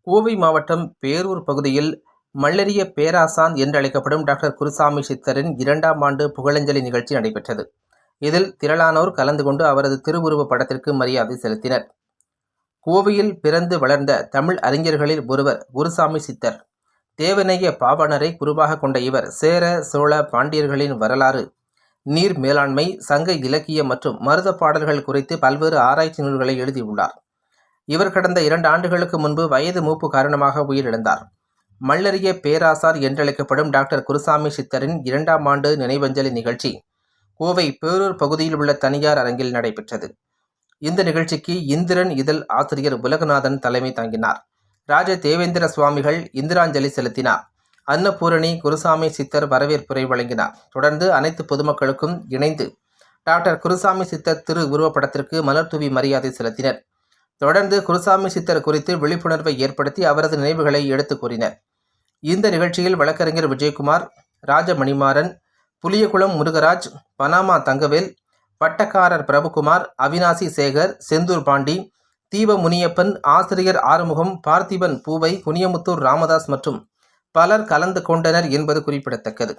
கோவை மாவட்டம் பேரூர் பகுதியில் மல்லரிய பேராசான் என்றழைக்கப்படும் டாக்டர் குருசாமி சித்தரின் 2ஆம் ஆண்டு புகழஞ்சலி நிகழ்ச்சி நடைபெற்றது. இதில் திரளானோர் கலந்து கொண்டு அவரது திருவுருவப் படத்திற்கு மரியாதை செலுத்தினர். கோவையில் பிறந்து வளர்ந்த தமிழ் அறிஞர்களில் ஒருவர் குருசாமி சித்தர். தேவநேய பாவாணரை குருவாக கொண்ட இவர் சேர, சோழ, பாண்டியர்களின் வரலாறு, நீர் மேலாண்மை, சங்க இலக்கியம் மற்றும் மருத பாடல்கள் குறித்து பல்வேறு ஆராய்ச்சி நூல்களை எழுதியுள்ளார். இவர் கடந்த 2 ஆண்டுகளுக்கு முன்பு வயது மூப்பு காரணமாக உயிரிழந்தார். மல்லரிய பேராசார் என்றழைக்கப்படும் டாக்டர் குருசாமி சித்தரின் 2ஆம் ஆண்டு நினைவஞ்சலி நிகழ்ச்சி கோவை பேரூர் பகுதியில் உள்ள தனியார் அரங்கில் நடைபெற்றது. இந்த நிகழ்ச்சிக்கு இந்திரன் இதழ் ஆசிரியர் உலகநாதன் தலைமை தாங்கினார். ராஜ தேவேந்திர சுவாமிகள் இந்திராஞ்சலி செலுத்தினார். அன்னபூரணி குருசாமி சித்தர் வரவேற்புரை வழங்கினார். தொடர்ந்து அனைத்து பொதுமக்களுக்கும் இணைந்து டாக்டர் குருசாமி சித்தர் திரு உருவப்படத்திற்கு மலர் தூவி மரியாதை செலுத்தினர். தொடர்ந்து குருசாமி சித்தர் குறித்து விழிப்புணர்வை ஏற்படுத்தி அவரது நினைவுகளை எடுத்துக் கூறினர். இந்த நிகழ்ச்சியில் வழக்கறிஞர் விஜயகுமார், ராஜமணிமாறன், புளியகுளம் முருகராஜ், பனாமா தங்கவேல், பட்டக்காரர் பிரபுகுமார், அவினாசி சேகர், செந்தூர் பாண்டி, தீப முனியப்பன், ஆசிரியர் ஆறுமுகம், பார்த்திபன் பூவை, குனியமுத்தூர் ராமதாஸ் மற்றும் பலர் கலந்து கொண்டனர் என்பது குறிப்பிடத்தக்கது.